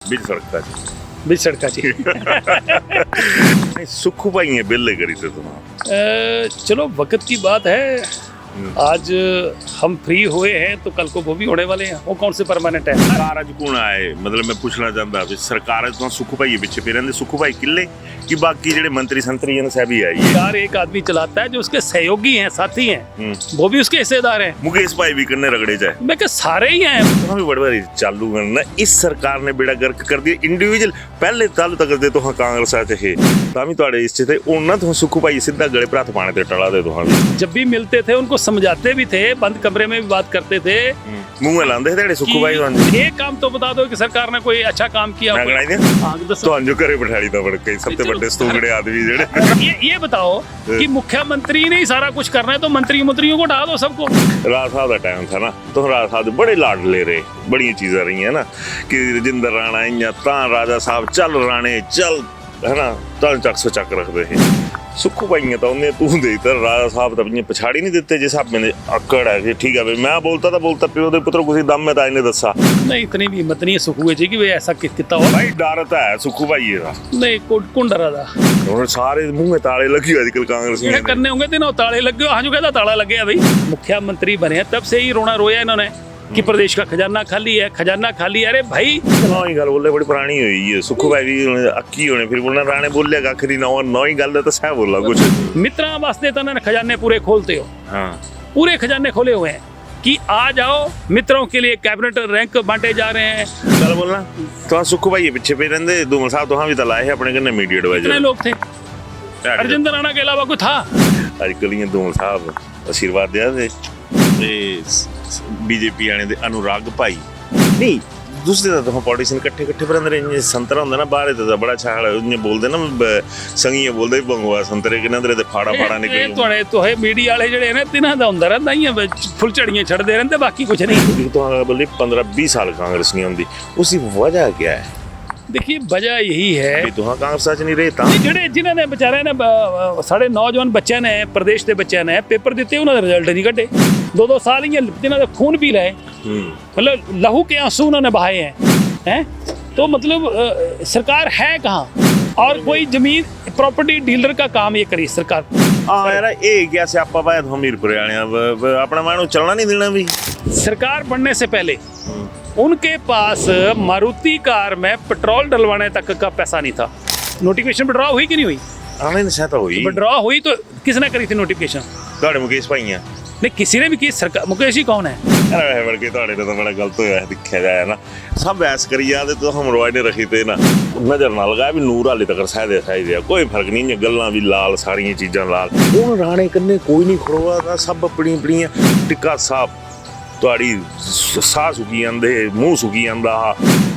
ਵਿੱਚ ਸੜਕਾਂ 'ਚ ਵਿੱਚ ਸੜਕਾਂ 'ਚ सुखू भाई है बिल्ले करी थे तुम चलो वक्त की बात है। आज हम फ्री हुए हैं तो कल को वो भी होने वाले हैं। वो कौन से परमानेंट है? सरकार अज कौन आए मतलब मैं पूछना चाहता भी सरकार तो सुखू भाई पिछे पे रहंदे सुखू भाई किले कि बाकी जेडे मंत्री संतरी हैं सब ही आई कार एक आदमी चलाता है जो उसके सहयोगी हैं, साथी हैं, वो भी उसके हिस्सेदार हैं। मुकेश भाई भी करने रगड़े जाए मैं क्या सारे ही हैं। तो भी बड़ी बारी चालू करना इस सरकार ने बेड़ा गर्क कर दिया इंडिविजुअल पहले तालु तक दे तो हाँ कांग्रेस आते है तामी तोड़े इस थे उन्ना तो सुखू भाई सीधा गले पर हाथ पाने ते टला दे तो हाँ जब भी मिलते थे उनको समझाते भी थे, बंद कमरे में भी बात करते थे, मुंह में लांदे थे सुखू भाई एक काम तो बता दो कि सरकार ने कोई अच्छा काम किया तो अंजो करे बिठाड़ी था बड़के सबसे बड़े स्तूगड़े आदमी जेड़े ये बताओ कि मुख्यमंत्री ने ही सारा कुछ करना है तो मंत्रियों को हटा दो सबको। राजा साहब का टाइम था ना तो राजा साहब बड़े लाड ले रहे बड़ी चीजें रही है ना कि राजेंद्र राणा इं राजा साहब चल राणे चल है ना तल चक सो चक रखते हैं सुखू भाई तो उन्हें तू दे राजा साहब तो अपनी पछाड़ी नहीं देते जिस हिसाब में अकड़ है कि ठीक है भाई मैं बोलता प्यो दे पुत्र कुछ दम में तो इन्हें दसा नहीं इतनी भी हिम्मत नहीं है सुखू जी कि वे ऐसा कितना हो भाई डर तो है सुखू भाई का नहीं कौन डरा था सारे मुंह में ताले लगे आजकल कांग्रेस में करने होंगे तीनों ताले लगे हाँ जो कहता ताला लगे भाई मुख्यमंत्री बने तब से ही रोना रोया इन्होंने कि प्रदेश का खजाना खाली है अरे भाई नौई गल बोले बड़ी पुरानी हुई है सुखू भाई भी अक्की होने फिर बोलना राणे बोले आखिरी नौई गल तो सह बोला कुछ मित्रा वास्ते तो इन्होंने खजाने पूरे खोलते हो हाँ पूरे खजाने खोले हुए हैं कि आ जाओ मित्रों के लिए कैबिनेट रैंक बांटे जा रहे हैं। चल बोलना तो सुखू भाई पीछे पे रहंदे धूमल साहब तो हाँ भी तलाए है अपने कने मीडिया एडवाइजर कितने लोग थे राजेंद्र राणा के अलावा कोई था आजकल ये धूमल साहब आशीर्वाद दिया थे बीजेपी आने दे अनुराग भाई नहीं दूसरे तो हम पॉलिटिशियन इकट्ठे पर अंदर संतरा होंदा ना बाहर तो बड़ा अच्छा उन्हें बोलदे ना संगीए बोलदे बंगवा संतरे के अंदर ते फाड़ा निकले तोड़े तो है मीडिया वाले जेडे ने तिना दा हुंदा रहंदा ही फुल चढ़ियां छड़दे रहंदे बाकी कुछ नहीं तो बोले 15-20 साल कांग्रेस नहीं होंदी उसकी वजह क्या है? देखिए वजह यही है तो हाँ कांग्रेस सच नहीं रहता ਜਿਹੜੇ ਜਿਨ੍ਹਾਂ ਨੇ ਵਿਚਾਰਿਆਂ ਨੇ ਸਾਡੇ ਨੌਜਵਾਨ ਬੱਚਿਆਂ ਨੇ ਪ੍ਰਦੇਸ਼ ਦੇ ਬੱਚਿਆਂ ਨੇ ਪੇਪਰ ਦਿੱਤੇ ਉਹਨਾਂ ਦੇ ਰਿਜ਼ਲਟ ਨਹੀਂ ਕੱਢੇ 2-2 साल ही जिन्होंने खून पी रहे मतलब लहू के आंसू उन्होंने बहाए हैं तो मतलब सरकार है कहाँ और कोई जमीन प्रॉपर्टी डीलर का काम ये करी सरकार। हाँ यार ये क्या स्यापा पाया तो हमीरपुर आने अपना मानो चलना नहीं देना भी सरकार बनने से पहले उनके पास मारुति कार में पेट्रोल डलवाने तक का पैसा नहीं था। नोटिफिकेशन विड्रॉ हुई कि नहीं हुई? हुई विड्रॉ हुई तो किसने करी थी नोटिफिकेशन? ਤੁਹਾਡੇ ਮੁਕੇਸ਼ ਭਾਈ ਆ नहीं किसी ने भी की सरकार मुकेश ही कौन है बल्कि ਤੁਹਾਡੇ तो बड़ा गलत होया दिखा जाए ना सब ऐस करी जाते तो हम रोए ने रखी थे ना नजर ना लगाया भी नूर हाले तक साइड कोई फर्क नहीं गल्लां भी लाल सारियां चीज़ां लाल हुण राणे कन्ने कोई नहीं खड़ोआ था सब अपनी टिक्का साहब ਤੁਹਾਡੀ ਸਾਹ ਸੁੱਕੀ ਜਾਂਦੇ ਮੂੰਹ ਸੁੱਕੀ ਜਾਂਦਾ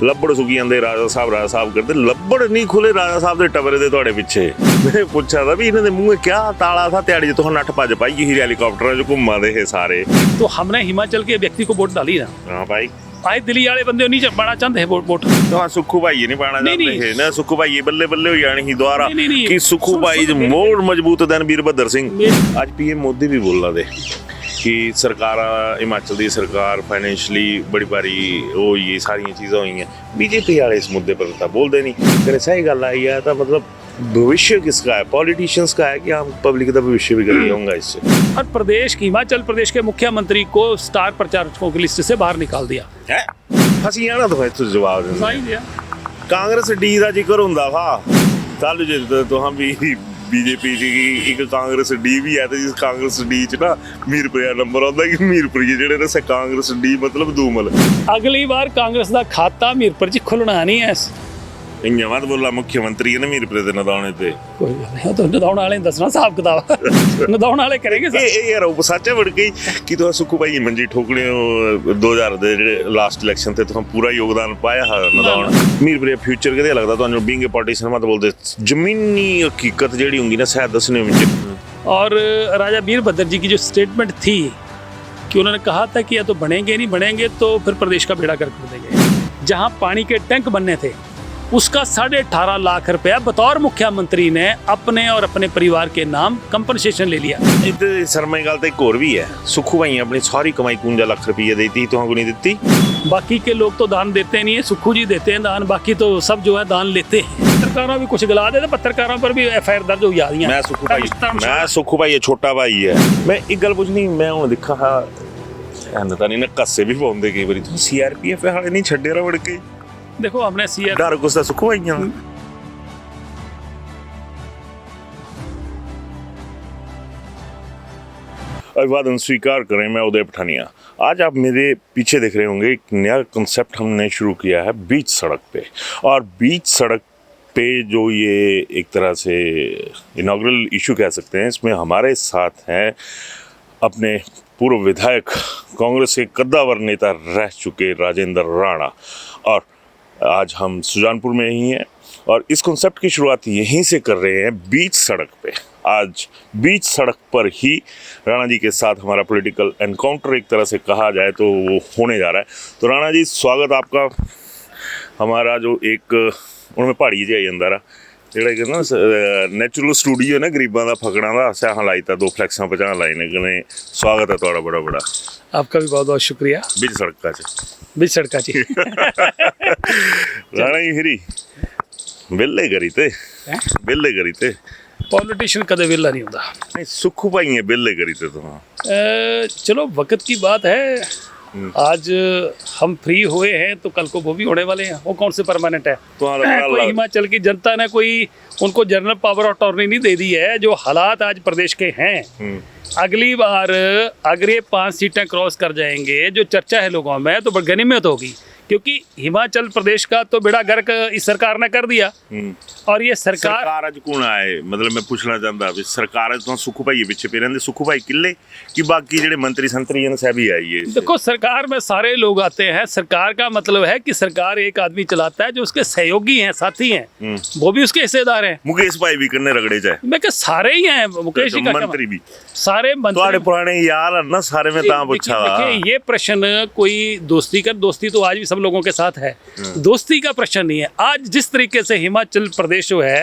ਲੱਭੜ ਸੁੱਕੀ ਜਾਂਦੇ ਰਾਜਾ ਸਾਹਿਬ ਕਰਦੇ ਲੱਭੜ ਨਹੀਂ ਖੁੱਲੇ ਰਾਜਾ ਸਾਹਿਬ ਦੇ ਟਬਰੇ ਦੇ ਤੁਹਾਡੇ ਪਿੱਛੇ ਮੈਂ ਪੁੱਛਿਆ ਤਾਂ ਵੀ ਇਹਨਾਂ ਦੇ ਮੂੰਹੇ ਕਿਆ ਤਾਲਾ था ਤਿਆੜੀ ਜਿੱਥੋਂ ਨੱਠ ਭੱਜ ਪਾਈ ਹੀ ਹੈਲੀਕਾਪਟਰਾਂ 'ਚ ਘੁੰਮਾਦੇ ਇਹ ਸਾਰੇ तो हमने हिमाचल के व्यक्ति को वोट डाली ना हाँ भाई आए दिल्ली वाले बंदे नहीं पाना चाहते हैं वोट तो हाँ सुखू भाई नहीं पाना चाहते हैं ना सुखू भाई बल्ले बल्ले हो जानी ही द्वारा कि सुखू भाई मोर मजबूत देन वीरभद्र सिंह आज पीएम मोदी भी बोल रहे थे कि सरकार हिमाचल की सरकार फाइनेंशियली बड़ी भारी हो ये सारिया चीज़ां हुई हैं बीजेपी वाले इस मुद्दे पर तो बोलते नहीं फिर सही गल आई है तो मतलब भविष्य किसका है पॉलिटिशियंस का है कि हम पब्लिक का भविष्य भी कर होगा इससे और प्रदेश हिमाचल प्रदेश के मुख्यमंत्री को स्टार प्रचारकों की लिस्ट से बाहर निकाल दिया है फसी जाना तो भाई जवाब कांग्रेस डी का जिक्र होंदा था कल जो तो हम भी बीजेपी एक कांग्रेस डी भी है तो जिस कांग्रेस डी च ना मीरपुर नंबर आता कि मीरपुर जेडे ने कांग्रेस डी मतलब दूमल अगली बार कांग्रेस का खाता मीरपुर च खुलना नहीं है इयां मत बोला मुख्यमंत्री ने मीरपुर दे नदाउने ते कोई गल नहीं तो नदाउण वाले दसना हिसाब किताब नदाउण वाले करेंगे ये यार वो सच है बड़ गई कि तो सुखू भाई मंजी ठोकने 2000 दे जेडे लास्ट इलेक्शन ते तो पूरा योगदान पाया है नदाउण मीरपुर फ्यूचर कदे लगदा तो बीइंग ए पॉलिटिशियन मत बोलदे जमीनी हकीकत जेडी होंगी ना शायद दसने में और राजा वीरभद्र जी की जो स्टेटमेंट थी कि उन्होंने कहा था कि या तो बनेंगे नहीं बनेंगे तो फिर प्रदेश का बेड़ा गर्क कर देंगे। जहाँ पानी के टैंक बनने थे उसका 18.5 लाख रुपया बतौर मुख्यमंत्री ने अपने और अपने परिवार के नाम कंपनसेशन ले लिया। इधर शर्मा की गल तो एक और भी है, सुखू भाई अपनी सारी कमाई 51 लाख रुपये देती, तो को नहीं देती। बाकी के लोग तो दान देते नहीं है, सुखू जी देते हैं दान, बाकी तो सब जो है दान लेते हैं। पत्रकारों भी कुछ गला देते, पत्रकारों पर भी FIR दर्ज हो जाती है। मैं सुखू भाई छोटा भाई है। मैं एक गल पूछनी, मैं हूँ दिखा पता नहीं ना कस्से भी पाਉਂਦੇ कई बारी, तुम CRPF वाले नहीं छड्डे रवड़ के। देखो हमने CR डर गुस्सा सुखू भाई अभिवादन स्वीकार करें। मैं उदय पठानिया। आज आप मेरे पीछे देख रहे होंगे एक नया कंसेप्ट हमने शुरू किया है बीच सड़क पे। और बीच सड़क पे जो ये एक तरह से इनॉग्रल इशू कह सकते हैं, इसमें हमारे साथ हैं अपने पूर्व विधायक, कांग्रेस के कद्दावर नेता रह चुके राजेंद्र राणा। और आज हम सुजानपुर में ही हैं और इस कॉन्सेप्ट की शुरुआत यहीं से कर रहे हैं, बीच सड़क पे। आज बीच सड़क पर ही राणा जी के साथ हमारा पॉलिटिकल एनकाउंटर एक तरह से कहा जाए तो वो होने जा रहा है। तो राणा जी स्वागत आपका। हमारा जो एक उनमें पहाड़ी जी आई अंदर ਜਿਹੜਾ ਕਿ ਨਾ ਨੈਚੁਰਲ ਸਟੂਡੀਓ ਨਾ ਗਰੀਬਾਂ ਦਾ ਫਕੜਾਂ ਦਾ ਸਿਆਹਾਂ ਲਾਈਤਾ 2 ਫਲੈਕਸਾਂ 50 ਲਾਈ ਨੇ ਕਨੇ। स्वागत है ਤੁਹਾਡਾ बड़ा बड़ा। आपका भी बहुत बहुत शुक्रिया। बीच सड़का बीच सड़का जी राणा जी फिरी ਵਿਹਲੇ ਕਰੀ ਤੇ ਵਿਹਲੇ ਕਰੀ ਤੇ पॉलिटिशियन कदे वेला नहीं होता। नहीं सुखू भाई है विहले करी थे तुम। चलो वक्त की बात है, आज हम फ्री हुए हैं तो कल को वो भी होने वाले हैं। वो कौन से परमानेंट है? कोई हिमाचल की जनता ने कोई उनको जनरल पावर ऑफ अटॉर्नी नहीं दे दी है। जो हालात आज प्रदेश के हैं, अगली बार अगर ये 5 सीटें क्रॉस कर जाएंगे, जो चर्चा है लोगों में, तो बड़ी गनीमत होगी। क्योंकि हिमाचल प्रदेश का तो बेड़ा गर्क इस सरकार ने कर दिया। और ये सरकार अज कौन आए, मतलब मैं पूछना चाहता भी सरकार तो सुखू भाई पिछे पे रहते, सुखू भाई किले कि बाकी जेडे मंत्री संतरी सब ही आई है। देखो सरकार में सारे लोग आते हैं। सरकार का मतलब है कि सरकार एक आदमी चलाता है, जो उसके सहयोगी हैं, साथी हैं, वो भी उसके हिस्सेदार हैं। मुकेश भाई भी करने रगड़े जाए, मैं क्या सारे ही हैं। मुकेश जी का मंत्री भी सारे मंत्री पुराने यार ना सारे में ता पूछा। ये प्रश्न कोई दोस्ती कर, दोस्ती तो आज भी सब लोगों के साथ है, दोस्ती का प्रश्न नहीं है। आज जिस तरीके से हिमाचल प्रदेश जो है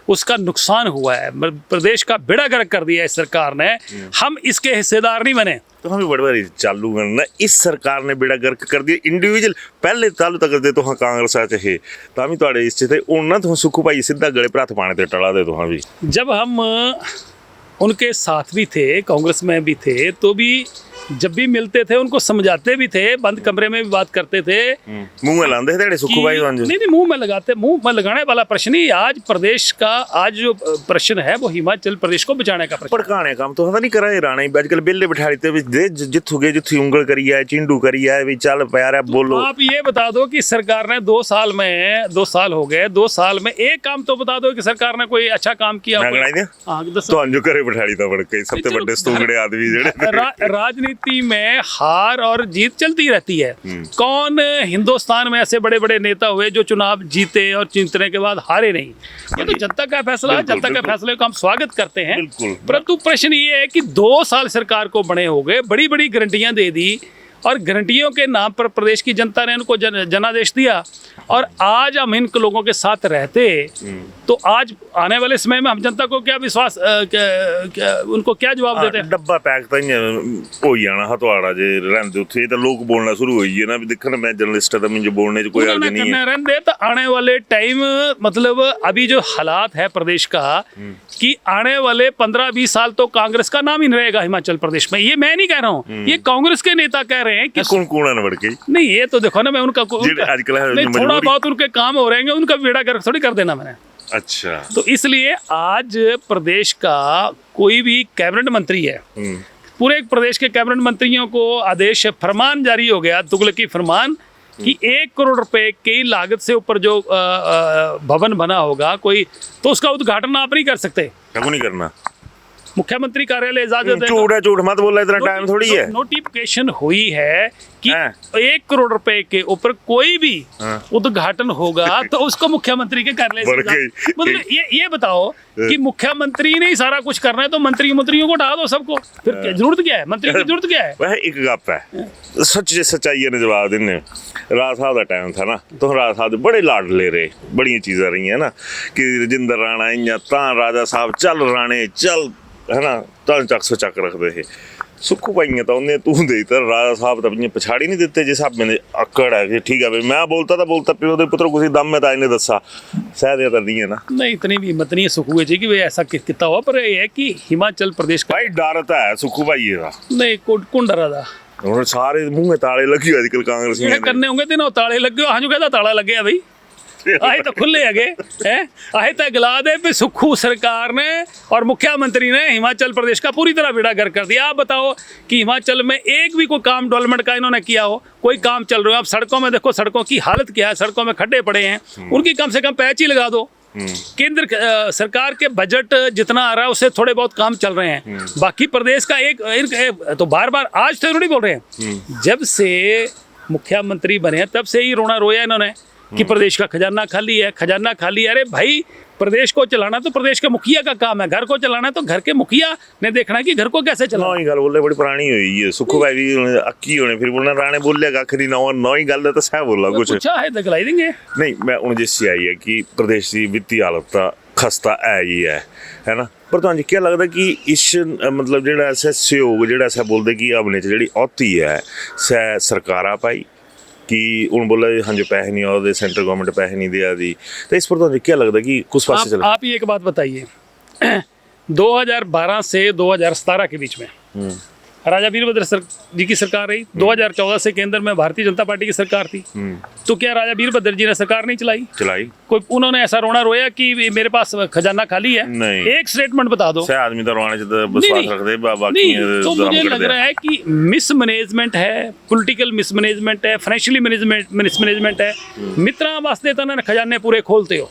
उसका नुकसान हुआ है, प्रदेश का बेड़ा गर्क कर दिया है सरकार ने, हम इसके हिस्सेदार नहीं बने। तो हमें बड़ी बारी चालू करना, इस सरकार ने बेड़ा गर्क कर दिया। इंडिविजुअल पहले चालू तक करते तो हाँ कांग्रेस है तामी तुहाडे इस थे उन्ना तो सुखू भाई सीधा गले पर हथ पाने ते टला दे। तो हाँ भी जब हम उनके साथ भी थे, कांग्रेस में भी थे, तो भी जब भी मिलते थे उनको समझाते भी थे, बंद कमरे में भी बात करते थे। मुंह में लाते थे सुखू भाई? नहीं मुंह में लगाते, मुंह में लगाने वाला प्रश्न ही। आज प्रदेश का आज जो प्रश्न है वो हिमाचल प्रदेश को बचाने का प्रश्न। भड़काने काम तो नहीं करा राणा ही आजकल बिल्ले बिठा देते जिथू गए जिथू उंगल करी है, चिंडू करी है भी चल प्यार बोलो। आप ये बता दो कि सरकार ने 2 साल में 2 साल हो गए, 2 साल में एक काम तो बता दो कि सरकार ने कोई अच्छा काम किया। तो अंजू करे बिठा था बड़के सबसे बड़े स्तूंगड़े आदमी राजनीति में हार और जीत चलती रहती है। कौन हिंदुस्तान में ऐसे बड़े बड़े नेता हुए जो चुनाव जीते और जीतने के बाद हारे नहीं? ये तो जनता का फैसला है, जनता के फैसले को हम स्वागत करते हैं। परंतु प्रश्न ये है कि 2 साल सरकार को बने हो गए, बड़ी बड़ी गारंटियां दे दी और गारंटियों के नाम पर प्रदेश की जनता ने उनको जनादेश दिया। और आज हम इन लोगों के साथ रहते तो आज आने वाले समय में हम जनता को क्या विश्वास उनको क्या जवाब देते हैं? डब्बा पैक तो हो जाना हथवाड़ा जे रहंदे उथे तो लोग बोलना शुरू हो गए ना भी देखना मैं जर्नलिस्ट है तो मुझे बोलने कोई हर्ज नहीं है। रहंदे तो आने वाले टाइम मतलब अभी जो हालात है प्रदेश का कि आने वाले 15-20 साल तो कांग्रेस का नाम ही नहीं रहेगा हिमाचल प्रदेश में। ये मैं नहीं कह रहा हूँ, ये कांग्रेस के नेता कह रहे हैं कि कौन बढ़ के नहीं। ये तो देखो ना, मैं उनका थोड़ा बहुत उनके काम हो रहे हैं, उनका बेड़ा गर्क थोड़ी कर देना मैंने। अच्छा, तो इसलिए आज प्रदेश का कोई भी कैबिनेट मंत्री है, पूरे प्रदेश के कैबिनेट मंत्रियों को आदेश फरमान जारी हो गया, तुगलकी फरमान, कि 1 करोड़ रुपए की लागत से ऊपर जो भवन बना होगा कोई, तो उसका उद्घाटन आप नहीं कर सकते। क्यों नहीं करना? मुख्यमंत्री कार्यालय इजाजत देगा। झूठ है, झूठ मत बोला, इतना टाइम थोड़ी है। नोटिफिकेशन हुई है कि हाँ। 1 करोड़ रुपए के ऊपर कोई भी उद्घाटन होगा तो उसको मुख्यमंत्री के कार्यालय से मतलब ये बताओ कि मुख्यमंत्री ने ही सारा कुछ करना है तो मंत्रियों को हटा दो सबको, फिर जरूरत क्या है, मंत्री की जरूरत क्या है? वह एक गप है, सच्चाई ने जवाब देने। राज साहब का टाइम था ना, तो राज साहब बड़े लाड ले रहे, बड़ी चीज़ें रही है ना कि रजिंदर राणा इं तां राजा साहब चल राणे चल, है ना, तां चक सो चक रखते थे। सुखू पाइयां तो उन्हें तू दे राजा साहब तो पछाड़ी नहीं देते जिस हिसाब में अकड़ है कि ठीक है भाई मैं बोलता प्यो दे पुत्र कुछ दम में तो इन्हें दसा सह तो नहीं है ना। नहीं इतनी भी हिम्मत नहीं है सुखू जी कि वे ऐसा कितना हुआ, पर ये है कि हिमाचल प्रदेश का भाई डरता है सुखू भाई का। नहीं कौन डरा था? उन्होंने सारे मुंह में ताले लगे आजकल कांग्रेस में करने होंगे तीनों ताले लगे हाँ जो कहता ताला लगे भाई आए तो खुले अगे हैं आए तो गिला दे भी सुखू सरकार ने और मुख्यमंत्री ने हिमाचल प्रदेश का पूरी तरह बेड़ा गर्क कर दिया। आप बताओ कि हिमाचल में एक भी कोई काम डेवलपमेंट का इन्होंने किया हो? कोई काम चल रहा है, आप सड़कों में देखो, सड़कों की हालत क्या है, सड़कों में खड्डे पड़े हैं, उनकी कम से कम पैच ही लगा दो। केंद्र सरकार के बजट जितना आ रहा है उससे थोड़े बहुत काम चल रहे हैं, बाकी प्रदेश का एक तो बार बार आज तो थोड़ी बोल रहे हैं, जब से मुख्यमंत्री बने तब से ही रोना रोया इन्होंने कि प्रदेश का खजाना खाली है, खजाना खाली है। अरे भाई प्रदेश को चलाना तो प्रदेश के मुखिया का काम है, घर को चलाना तो घर के मुखिया ने देखना है कि घर को कैसे चलाना। नई गल बोले बड़ी पुरानी हुई है सुखू भाई भी अक्की होने फिर बोलना राणे बोलेगा आखिरी नई गल तो सह बोला कुछ अच्छा है तो गलाई देंगे। नहीं मैं उन जिस आई है कि प्रदेश की वित्तीय हालत खस्ता है ही है ना, पर तुहानू क्या लगता कि इस मतलब जेड़ा सहयोग जेड़ा सा बोलते कि अपने जी औती है सह सरकारा पाई कि उन बोला हाँ जो पैसे नहीं आते सेंट्रल गवर्नमेंट पैसे नहीं दिया दी, तो इस पर तो क्या लगता कि कुछ पास चला? आप ही एक बात बताइए 2012 से 2017 के बीच में राजा वीरभद्र जी की सरकार रही, 2014 से केंद्र में भारतीय जनता पार्टी की सरकार थी, तो क्या राजा वीरभद्र जी ने सरकार नहीं चलाई? कोई उन्होंने ऐसा रोना रोया कि मेरे पास खजाना खाली है? नहीं। एक स्टेटमेंट बता दो। आदमी तो रोने से विश्वास रखते बाकी तो मुझे लग रहा है कि मिसमैनेजमेंट है, पॉलिटिकल मिसमैनेजमेंट है, फाइनेंशियली मिसमैनेजमेंट है। मित्रा वास्ते तो ना खजाने पूरे खोलते हो,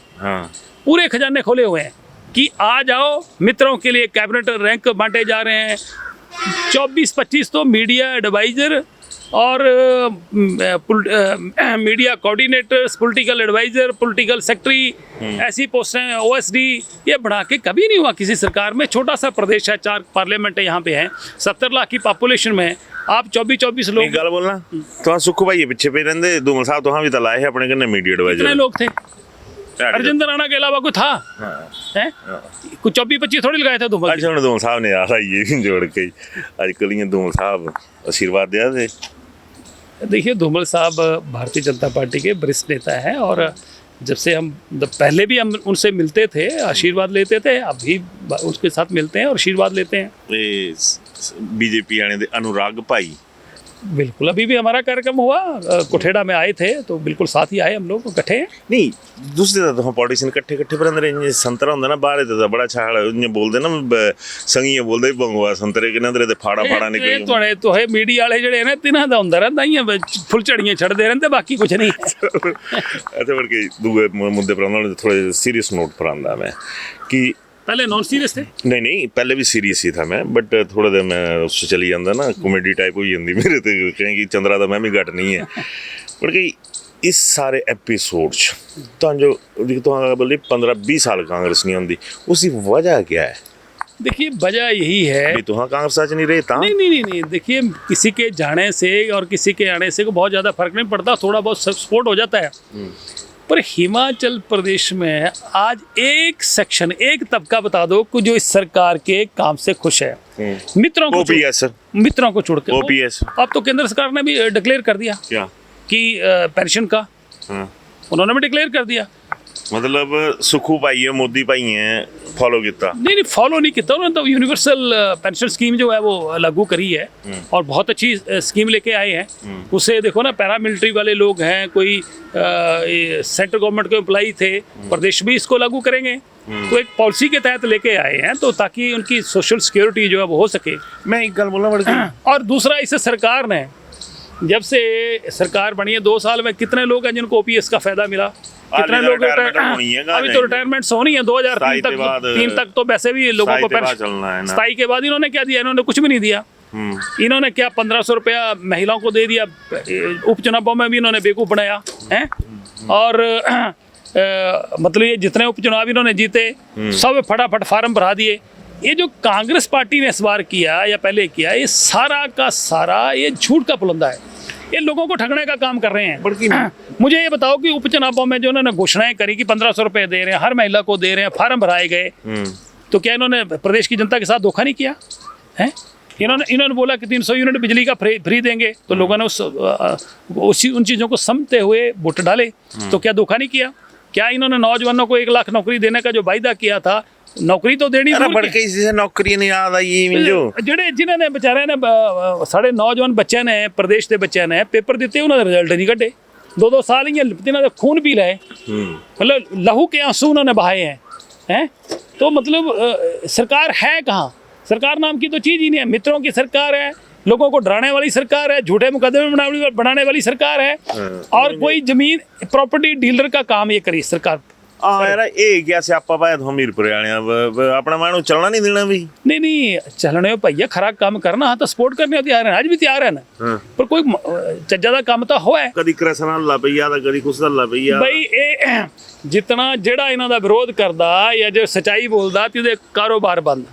पूरे खजाने खोले हुए हैं कि आ जाओ, मित्रों के लिए कैबिनेट रैंक बांटे जा रहे हैं, 24-25 तो मीडिया एडवाइजर और media coordinators, political adviser, political secretary, ऐसी पोस्टें, ओएसडी, ये बढ़ा के कभी नहीं हुआ किसी सरकार में। छोटा सा प्रदेश है, 4 पार्लियामेंट है यहाँ पे है, 70 लाख की पॉपुलेशन में आप 24 लोग गल बोलना तो सुखू भाई पीछे पे रहते धूमल साहब तो भी तलाए अपने कन्ने मीडिया एडवाइजर कितने लोग थे? रजिंदर राणा के अलावा कोई था? हैं? कुछ 24-25 थोड़ी लगाए थे धूमल। अच्छा धूमल साहब ने यार ये जोड़ के आजकल ये धूमल साहब आशीर्वाद दिया थे। देखिए धूमल साहब भारतीय जनता पार्टी के वरिष्ठ नेता हैं और जब से हम पहले भी हम उनसे मिलते थे, आशीर्वाद लेते थे, अभी उसके साथ मिलते हैं और आशीर्वाद लेते हैं। बीजेपी आने दे अनुराग भाई बिल्कुल, अभी भी हमारा कार्यक्रम हुआ, कुठेड़ा में आए थे तो बिल्कुल साथ ही आए हम लोग इकट्ठे। नहीं दूसरे तो पॉलिटिशियन इकट्ठे पर अंदर संतरा होंगे ना बाहर तो बड़ा अच्छा बोलते ना संगी बोलते बंगवा संतरे के अंदर फाड़ा निकले तो है मीडिया वाले जड़े ने तिन्हां दा हुंदा रहिंदा इयां फुलझड़ियां छड़दे रहिंदे, बाकी कुछ नहीं। अच्छा बल्कि दूसरे मुद्दे पर थोड़े सीरियस नोट पर आंदा मैं कि पहले नॉन सीरियस थे? नहीं पहले भी सीरियस ही था मैं, बट थोड़ा देर मैं उससे चली जाता ना कॉमेडी टाइप हो जाती मेरे तो कहें कि चंद्रा तो मैं भी घट नहीं है। बट कि इस सारे एपिसोड तो जो तो बोली 15-20 साल कांग्रेस नहीं होंगी, उसकी वजह क्या है? देखिए वजह यही है तो हाँ कांग्रेस आज नहीं रहता। नहीं देखिए किसी के जाने से और किसी के आने से को बहुत ज़्यादा फर्क नहीं पड़ता, थोड़ा बहुत सपोर्ट हो जाता है। पर हिमाचल प्रदेश में आज एक सेक्शन, एक तबका बता दो कि जो इस सरकार के काम से खुश है। मित्रों को छोड़ के ओपीएस अब तो केंद्र सरकार ने भी डिक्लेयर कर दिया क्या कि पेंशन का उन्होंने भी डिक्लेयर कर दिया। मतलब सुखू भाई है मोदी भाई हैं फॉलो किया? नहीं फॉलो नहीं किया उन्होंने, तो यूनिवर्सल पेंशन स्कीम जो है वो लागू करी है और बहुत अच्छी स्कीम लेके आए हैं। उसे देखो ना, पैरामिलिट्री वाले लोग हैं, कोई सेंट्रल गवर्नमेंट के एम्प्लॉई थे, प्रदेश भी इसको लागू करेंगे, तो एक पॉलिसी के तहत लेके आए हैं तो ताकि उनकी सोशल सिक्योरिटी जो है वो हो सके। मैं एक गल बोलना और दूसरा, इसे सरकार ने जब से सरकार बनी है 2 साल में कितने लोग हैं जिनको ओपीएस का फायदा मिला? कितने लोग रिटायरमेंट अभी तो रिटायरमेंट होनी है 2003 तक, 3 तक तो वैसे भी लोगों को चलना है ना। स्थाई के बाद इन्होंने क्या दिया? इन्होंने कुछ भी नहीं दिया। इन्होंने क्या 1500 रुपया महिलाओं को दे दिया। उपचुनावों में भी इन्होंने बेवकूफ़ बनाया है। और मतलब ये जितने उपचुनाव इन्होंने जीते सब फटाफट फार्म भरा दिए। ये जो कांग्रेस पार्टी ने इस बार किया या पहले किया, ये सारा का सारा ये झूठ का पुलंदा है। ये लोगों को ठगने का काम कर रहे हैं। मुझे ये बताओ कि उपचुनावों में जो उन्होंने घोषणाएं करी कि 1500 रुपये दे रहे हैं, हर महिला को दे रहे हैं, फार्म भराए गए, तो क्या इन्होंने प्रदेश की जनता के साथ धोखा नहीं किया है? इन्होंने बोला कि 300 यूनिट बिजली का फ्री देंगे, तो लोगों ने उन चीज़ों को समझते हुए वोट डाले। तो क्या धोखा नहीं किया? क्या इन्होंने नौजवानों को 1 लाख नौकरी देने का जो वायदा किया था, नौकरी तो देनी नौकरी नहीं याद आई ਜਿਹੜੇ ਜਿਨ੍ਹਾਂ ਨੇ ਵਿਚਾਰਿਆਂ ਨੇ ਸਾਡੇ ਨੌਜਵਾਨ ਬੱਚਿਆਂ ਨੇ, ਪ੍ਰਦੇਸ਼ ਦੇ ਬੱਚਿਆਂ ਨੇ ਪੇਪਰ ਦਿੱਤੇ, ਉਹਨਾਂ ਦਾ ਰਿਜ਼ਲਟ ਨਹੀਂ ਕੱਢੇ। 2-2 साल ही जिन्हों ने खून पी लाए, मतलब लहू के आंसू उन्होंने बहाए हैं। तो मतलब सरकार है कहाँ? सरकार नाम की तो चीज़ ही नहीं है। मित्रों की सरकार है, लोगों को डराने वाली सरकार है, झूठे मुकदमे बनाने वाली सरकार है, और कोई जमीन प्रॉपर्टी डीलर का काम ये करी सरकार। यार ਇਹ ਗਿਆ ਸਿਆਪਾ ਪਾਇਆ ਹਮੀਰਪੁਰ ਵਾਲਿਆਂ ਆਪਣਾ ਮਾਂ ਨੂੰ ਚੱਲਣਾ ਨਹੀਂ ਦੇਣਾ ਵੀ। नहीं चलने भैया खरा काम करना तो सपोर्ट करने तैयार है, अज भी तैयार है ना, पर कोई ਚੱਜਾ ਦਾ ਕੰਮ ਤਾਂ ਹੋਇਆ। ਕਦੀ ਕਰਸਨ ਲਾ ਪਈਆ ਤਾਂ ਕਦੀ ਕੁਛ ਲਾ ਪਈਆ ਬਈ ਇਹ ਜਿਤਨਾ ਜਿਹੜਾ ਇਹਨਾਂ ਦਾ ਵਿਰੋਧ ਕਰਦਾ ਜਾਂ ਜੋ ਸਚਾਈ ਬੋਲਦਾ ਤੇ ਉਹਦੇ ਕਾਰੋਬਾਰ ਬੰਦ,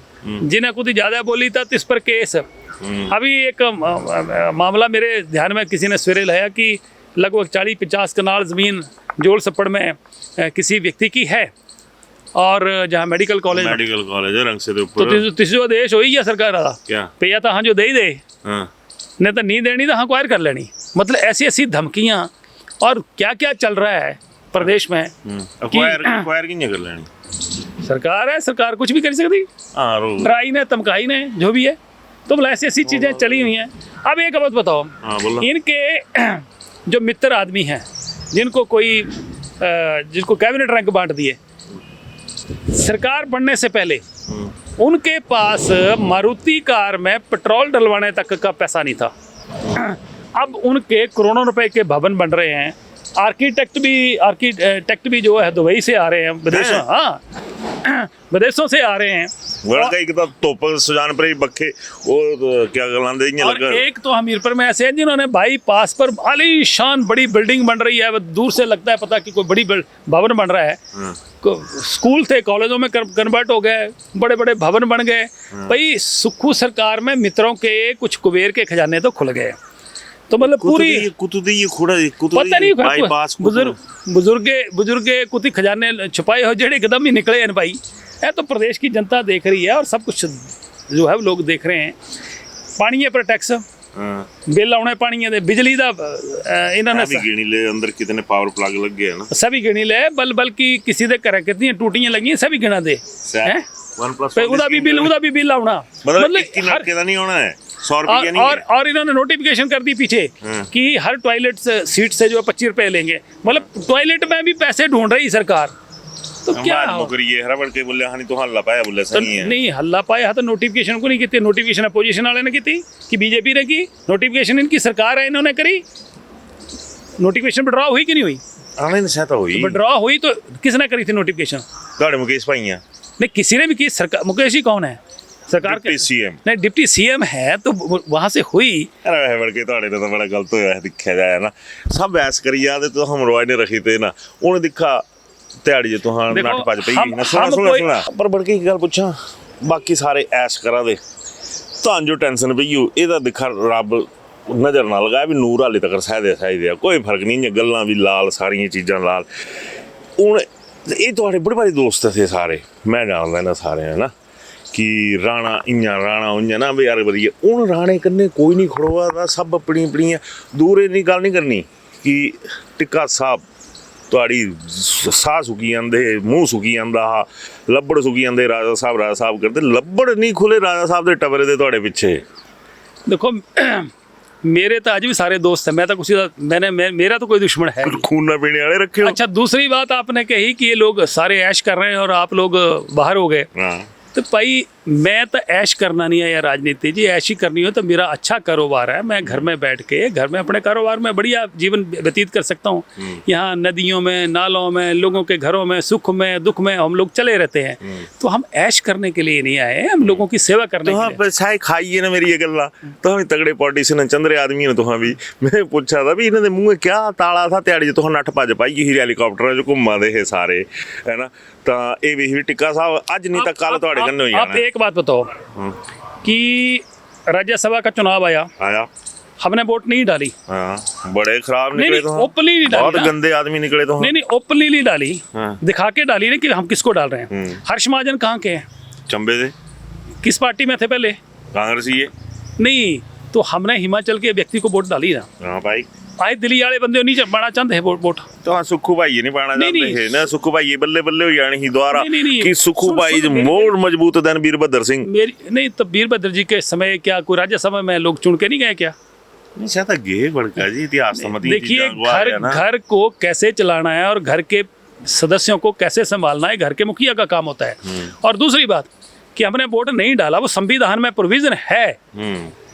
जिन्हें कुछ ज़्यादा बोली था तो इस पर केस। अभी एक मामला मेरे ध्यान में किसी ने सवेरे लाया कि लगभग 40-50 कनाल ज़मीन जोल सप्पड़ में किसी व्यक्ति की है, और जहाँ मेडिकल कॉलेज है रंग से ऊपर तो तीसरा आदेश हो ही गया सरकार का क्या पे, या तो हाँ जो दे ही दे, नहीं तो नहीं देनी तो हाँ क्वायर कर लेनी। मतलब ऐसी ऐसी धमकियाँ और क्या क्या चल रहा है प्रदेश में। क्वायर की कर लेनी सरकार है, सरकार कुछ भी कर सकती, डराई ने धमकाई ने जो भी है। तो मतलब ऐसी ऐसी चीज़ें चली हुई हैं। अब एक बात बताओ, इनके जो मित्र आदमी हैं जिनको कोई जिसको कैबिनेट रैंक बांट दिए, सरकार बनने से पहले उनके पास मारुति कार में पेट्रोल डलवाने तक का पैसा नहीं था। अब उनके करोड़ों रुपए के भवन बन रहे हैं। आर्किटेक्ट भी जो है दुबई से आ रहे हैं, विदेशों, हाँ विदेशों से आ रहे हैं। और एक तो हमीरपुर में ऐसे हैं जिन्होंने बाईपास पर आलीशान बड़ी बिल्डिंग बन रही है, दूर से लगता है पता कि कोई बड़ी भवन बन रहा है। स्कूल थे, कॉलेजों में कन्वर्ट हो गए, बड़े बड़े भवन बन गए। भाई सुक्खू सरकार में मित्रों के कुछ कुबेर के खजाने तो खुल गए। तो मतलब पूरी पता नहीं बुजुर्ग कुछ खजाने छुपाए हो जेड़े एकदम ही निकले हैं भाई। है तो प्रदेश की जनता देख रही है और सब कुछ जो है लोग देख रहे हैं। पानी पर टैक्स, बिल आने पानी दे, बिजली का इन्होंने गिनी ले, अंदर कितने पावर प्लग लग गए ना, सभी गिनी ले। बल्कि किसी दे घर कितनी टूटियां लगी सभी गिना दे, उदा भी बिल आना, मतलब नहीं होना है 100 रुपया नहीं है। और इन्होंने नोटिफिकेशन कर दी पीछे कि हर टॉयलेट सीट से जो 25 रुपए लेंगे। मतलब टॉयलेट में भी पैसे ढूंढ रही सरकार। तो क्या के बोले हां तो हल्ला पाया बोले सही है, नहीं हल्ला पाया तो नोटिफिकेशन को नहीं की, नोटिफिकेशन अपोजिशन वाले ने की थी कि बीजेपी ने की। नोटिफिकेशन इनकी सरकार है, इन्होंने करी। नोटिफिकेशन विड्रॉ हुई कि नहीं हुई? विड्रॉ हुई तो किसने करी थी नोटिफिकेशन? मुकेश भाई नहीं, किसी ने भी की। सरकार, मुकेश जी कौन है? सरकार के सीएम नहीं, डिप्टी सीएम है तो वहां से हुई। तो बड़ा गलत होया दिखा जाए ना, सब बहस करी जाते तो हम रोए ने रखी थे ना, उन्हें दिखा त्याड़ी जे तो हाँ नट भज पई ना। सुना पर बड़ के गल पूछा, बाकी सारे ऐश करा दे तां जो टेंशन पई एदा दिखा रब नज़र ना लगाया भी नूर हाले तक सहदे कोई फर्क नहीं, गल्लां भी लाल, सारियां चीज़ां लाल। हूँ ये थोड़े बड़े भारी दोस्त थे सारे, मैं जानदा इन्हां सारे है ना कि राणा इयां राणा उइयां ना भी यार वधिया। हूँ राणे कन्नै कोई नहीं खड़ोआ, सब अपनी अपनी दूर इन्नी गल नहीं करनी कि टिक्का साहब तुहाड़ी साह सुकी जांदे, मूँह सुकी जांदा, लब्बड़ सुकी जांदे, राजा साहब करते लब्बड़ नहीं खुले राजा साहब दे टबरे दे तुहाडे पिछे। देखो मेरे तो आज भी सारे दोस्त हैं, मैं तो कुछ मेरा तो कोई दुश्मन है, खून ना पीने वाले रखे हो। अच्छा दूसरी बात आपने कही कि ये लोग सारे ऐश कर रहे हैं और आप लोग बाहर हो गए। तो भाई मैं तो ऐश करना नहीं है या राजनीति जी, ऐश ही करनी हो तो मेरा अच्छा कारोबार है, मैं घर में बैठ के घर में अपने कारोबार में बढ़िया जीवन व्यतीत कर सकता हूँ। यहाँ नदियों में, नालों में, लोगों के घरों में, सुख में दुख में हम लोग चले रहते हैं। तो हम ऐश करने के लिए नहीं आए, हम लोगों की सेवा करने तो के हाँ लिए। पैसा खाइए ना मेरी ये गल्ला तो हम तगड़े पॉलिटिशियन चंद्रे आदमी ने तो हाँ भी मैं पूछा था भी इन्होंने मुंह क्या ताला था त्याड़ी तो नठ भज पाई ही हेलीकॉप्टर जो घुमा दे सारे है ना। तो ये भी टिक्का साहब अज नहीं तो कल ਤੁਹਾਡੇ कन्ने हो आप जाना। एक बात बताओ कि राज्यसभा का चुनाव आया, हमने वोट नहीं डाली। हाँ बड़े खराब नहीं निकले तो ओपनली नहीं डाली बहुत ना। गंदे आदमी निकले तो नहीं ओपनली नहीं डाली, हाँ। दिखा के डाली ना कि हम किसको डाल रहे हैं। हर्ष महाजन कहाँ के हैं, चंबे से किस पार्टी में थे पहले? कांग्रेसी है। नहीं तो हमने हिमाचल के व्यक्ति को वोट डाली ना। हाँ भाई आए दिल्ली वाले बंदे नहीं बना चाहते हैं वोट। तो हाँ सुखू भाई नहीं पाना नहीं, चाहते है ना। सुखू भाई ये बल्ले बल्ले हो जानी ही द्वारा नहीं, कि सुखू सुन, भाई सुन, मेरी- मोर मजबूत देन वीरभद्र सिंह। मेरी नहीं तो वीरभद्र जी के समय क्या कोई राज्यसभा में लोग चुन के नहीं गए क्या? नहीं शायद गे बड़का जी इतिहास समझी देखिए घर को कैसे चलाना है और घर के सदस्यों को कैसे संभालना है घर के मुखिया का काम होता है। और दूसरी बात कि हमने वोट नहीं डाला, वो संविधान में प्रोविजन है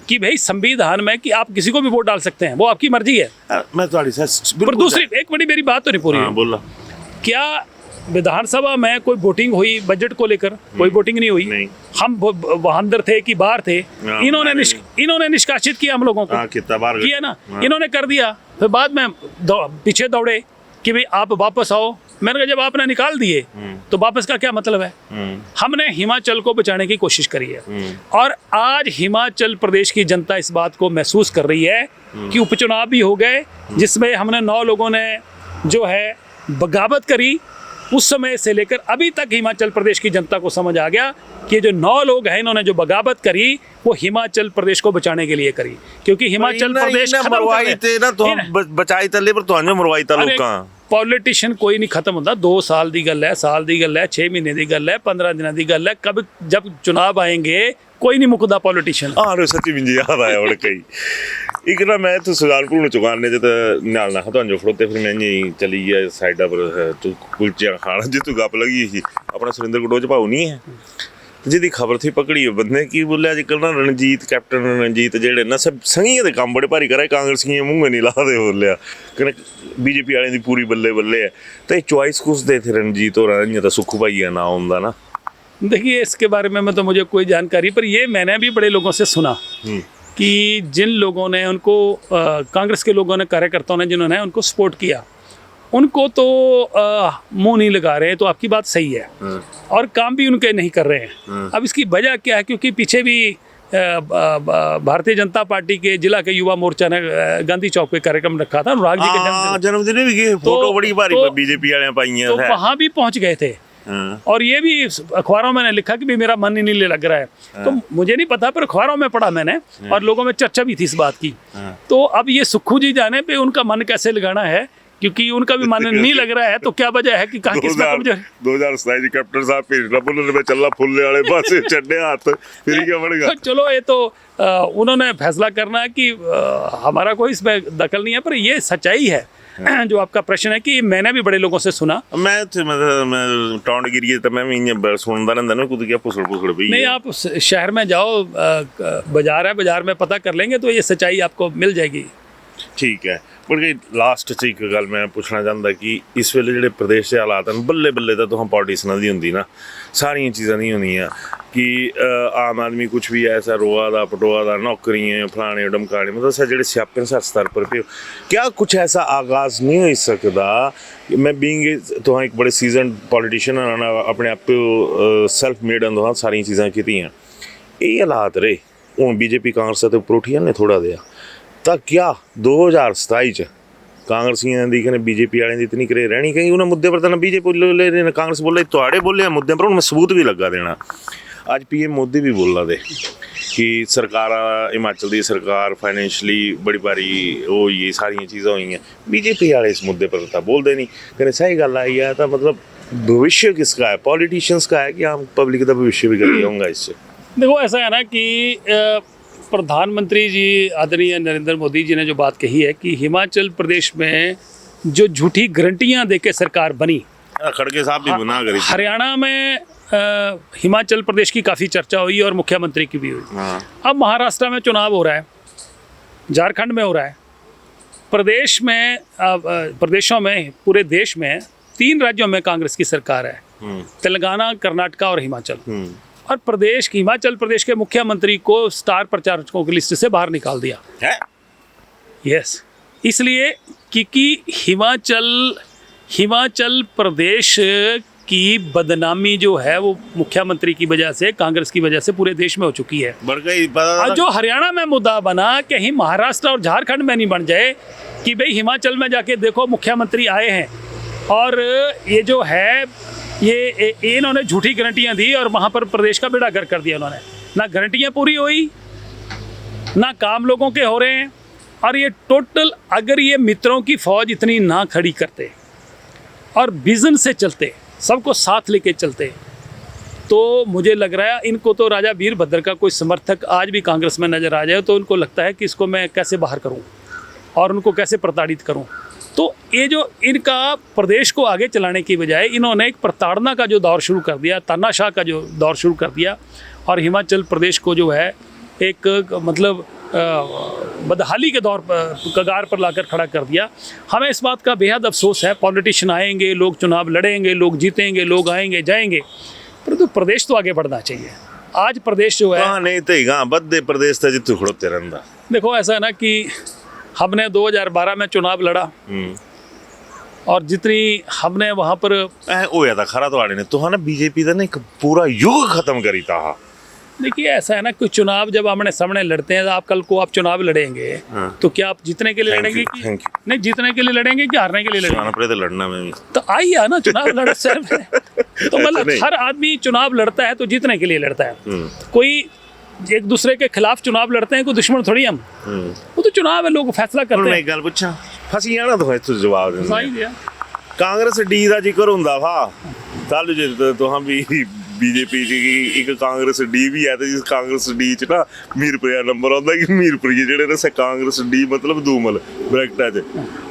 कि भाई संविधान में कि आप किसी को भी वोट डाल सकते हैं, वो आपकी मर्जी है। मैं तुम्हारी साथ पर दूसरी एक बड़ी मेरी बात तो नहीं पूरी हाँ बोला क्या विधानसभा में कोई वोटिंग हुई बजट को लेकर? कोई वोटिंग नहीं हुई। नहीं। हम वहां अंदर थे कि बाहर थे, इन्होंने निष्कासित किया हम लोगों को। हाँ, कितना बार किया ना, इन्होंने कर दिया। फिर बाद में पीछे दौड़े कि भाई आप वापस आओ। मैंने कहा जब आपने निकाल दिए तो वापस का क्या मतलब है? हमने हिमाचल को बचाने की कोशिश करी है और आज हिमाचल प्रदेश की जनता इस बात को महसूस कर रही है कि उपचुनाव भी हो गए जिसमें हमने 9 लोगों ने जो है बगावत करी। उस समय से लेकर अभी तक हिमाचल प्रदेश की जनता को समझ आ गया कि जो 9 लोग हैं इन्होंने जो बगावत करी वो हिमाचल प्रदेश को बचाने के लिए करी, क्योंकि हिमाचल प्रदेश मरवाई थे ना तो बचाई तले पर तो मरवाई था लोग का। पॉलिटिशियन कोई नहीं खत्म होता। 2 साल दी गल है, साल दी गल है, 6 महीने दी गल है, 15 दिन दी गल है। कब जब चुनाव आएंगे कोई नहीं मुकदा पॉलिटिशियन। हाँ सच्ची मुझे याद आया और कई एक ना मैं तो सुजानपुर चुकाने जो नाल ना तो खड़ोते फिर मैं यही चली गया साइडा पर तू कुलचिया खाना जी तू गप लगी थी अपना सुरेंद्र कटोच भाऊ नहीं है जिहदी खबर थी पकड़ी बंदे की बोले अजकल ना रणजीत कैप्टन रणजीत जेडे ना सब संघिया के काम बड़े भारी करे कांग्रेसियां मूंह नहीं ला दे बोलिया कने बीजेपी वाले दी पूरी बल्ले बल्ले है तो चॉइस कुछ दे थे रणजीत और तो सुखू भाई का नाम होंदा ना। देखिए इसके बारे में तो मुझे कोई जानकारी, पर ये मैंने भी बड़े लोगों से सुना कि जिन लोगों ने उनको कांग्रेस के लोगों ने कार्यकर्ताओं ने जिन्होंने उनको सपोर्ट किया उनको तो मुंह नहीं लगा रहे। तो आपकी बात सही है और काम भी उनके नहीं कर रहे हैं। अब इसकी वजह क्या है? क्योंकि पीछे भी भारतीय जनता पार्टी के जिला के युवा मोर्चा ने गांधी चौक पे कार्यक्रम रखा था अनुराग जी के जन्मदिन भी गए फोटो बड़ी भारी बीजेपी वाले पाई हैं तो वहां भी पहुंच गए थे। और ये भी अखबारों में लिखा कि भी मेरा मन ही नहीं लग रहा है। तो मुझे नहीं पता पर अखबारों में पढ़ा मैंने और लोगों में चर्चा भी थी इस बात की। तो अब ये सुक्खू जी जाने पे उनका मन कैसे लगाना है, क्योंकि उनका भी मन नहीं लग रहा है। तो क्या वजह है कि कहा किसमें कमजोर 2027 कैप्टन साहब फिर बुलर में चलना फुल्ले वाले पासे चढ़ने हाथ फिर क्या बढ़ेगा। चलो ये तो उन्होंने फैसला करना है कि हमारा कोई इसमें दखल नहीं है। पर ये सच्चाई है जो आपका प्रश्न है कि मैंने भी बड़े लोगों से सुना। मैं टौंड गिरी तो मैं भी सुनता रहता ना कुछ क्या फुसड़ भी नहीं। आप शहर में जाओ, बाजार है, बाजार में पता कर लेंगे तो ये सच्चाई आपको मिल जाएगी। ठीक है पर लास्ट च एक गल मैं पूछना चाहता कि इस वेले जो प्रदेश के हालात हैं बल्ले बल्ले तो हम पॉलिटिशियन की होंगी ना सारिया चीज़ा नहीं होंदियां कि आम आदमी कुछ भी ऐसा रोआ दा पटोआ दा नौकरियां फलाने डमकाने मतलब ऐसा जो स्यापे हर स्तर पर पे क्या कुछ ऐसा आगाज़ नहीं हो सकता। मैं बीइंग तो एक बड़े सीजन पॉलिटिशियन अपने आप सैल्फ मेड तुम सारिया चीज़ां कीतियां ये हालात रहे हूँ बीजेपी कांग्रेस तो उपर उठी ने थोड़ा देआ तो क्या 2027 कांग्रेसियां दी कने बीजेपी वाले दी इतनी करे रहनी कहीं उन्हें मुद्दे पर तो ना बीजेपी बोले ने कांग्रेस बोले थोड़े बोले मुद्दे पर उन्हें सबूत भी लगा देना। आज पीएम मोदी भी बोल रहे थे कि सरकार हिमाचल की सरकार फाइनैंशली बड़ी भारी हो ये सारिया चीज़ां हुई हैं बीजेपी वाले इस मुद्दे पर तो बोलते नहीं कहीं सही गल आई है। तो मतलब भविष्य किसका है? पॉलिटिशियंस का है कि आम पब्लिक का भविष्य भी कर होगा इससे? देखो ऐसा है ना कि प्रधानमंत्री जी आदरणीय नरेंद्र मोदी जी ने जो बात कही है कि हिमाचल प्रदेश में जो झूठी गारंटियां देके सरकार बनी, खड़गे साहब भी गुनाह करी, हरियाणा में हिमाचल प्रदेश की काफ़ी चर्चा हुई और मुख्यमंत्री की भी हुई। हाँ। अब महाराष्ट्र में चुनाव हो रहा है, झारखंड में हो रहा है, प्रदेश में प्रदेशों में, पूरे देश में 3 राज्यों में कांग्रेस की सरकार है, तेलंगाना, कर्नाटका और हिमाचल। और हिमाचल प्रदेश के मुख्यमंत्री को स्टार प्रचारकों की लिस्ट से बाहर निकाल दिया है। यस, इसलिए क्योंकि हिमाचल प्रदेश की बदनामी जो है वो मुख्यमंत्री की वजह से, कांग्रेस की वजह से पूरे देश में हो चुकी है। और जो हरियाणा में मुद्दा बना, कहीं महाराष्ट्र और झारखंड में नहीं बन जाए कि भाई हिमाचल में जाके देखो मुख्यमंत्री आए हैं और ये जो है ये इन्होंने झूठी गारंटियां दी और वहाँ पर प्रदेश का बेड़ा गर्क कर दिया उन्होंने। ना गारंटियां पूरी हुई, ना काम लोगों के हो रहे हैं। और ये टोटल, अगर ये मित्रों की फौज इतनी ना खड़ी करते और विजन से चलते, सबको साथ लेके चलते, तो मुझे लग रहा है इनको तो राजा वीरभद्र का कोई समर्थक आज भी कांग्रेस में नज़र आ जाए तो उनको लगता है कि इसको मैं कैसे बाहर करूं और उनको कैसे प्रताड़ित करूं। तो ये जो इनका प्रदेश को आगे चलाने की बजाय इन्होंने एक प्रताड़ना का जो दौर शुरू कर दिया, तानाशाह का जो दौर शुरू कर दिया और हिमाचल प्रदेश को जो है एक मतलब बदहाली के दौर पर, कगार पर लाकर खड़ा कर दिया। हमें इस बात का बेहद अफसोस है। पॉलिटिशियन आएंगे, लोग चुनाव लड़ेंगे, लोग जीतेंगे, लोग आएंगे जाएंगे, परंतु प्रदेश तो आगे बढ़ना चाहिए। आज प्रदेश जो है नहीं तो बद्दे प्रदेश था जितने खड़ोते रहता। देखो ऐसा है ना कि हमने 2012 में चुनाव लड़ा और जितनी हमने वहाँ पर होया था खरा तो ने तो ना बीजेपी का ना एक पूरा युग खत्म करी था। देखिए ऐसा है ना कि चुनाव जब आमने सामने लड़ते हैं, आप कल को आप चुनाव लड़ेंगे तो क्या आप जीतने के लिए लड़ेंगे कि नहीं, जीतने के लिए लड़ेंगे कि हारने के लिए लड़ेंगे? तो लड़ना में भी तो आइए ना चुनाव लड़ सर तो मतलब हर आदमी चुनाव लड़ता है तो जीतने के लिए लड़ता है। कोई एक दूसरे के खिलाफ चुनाव लड़ते हैं, कोई दुश्मन थोड़ी हम। वो तो चुनाव है, लोग फैसला करते हैं। एक गल पूछा फसी जाना तो जवाब दिया। कांग्रेस डी का जिक्र हुंदा था कल जे तो हम भी बीजेपी की एक कांग्रेस डी भी है, जिस कांग्रेस डी च ना मीरपुरिया नंबर आता कि मीरपुरी जेडे ने कांग्रेस डी मतलब दूमल ब्रैकेटा च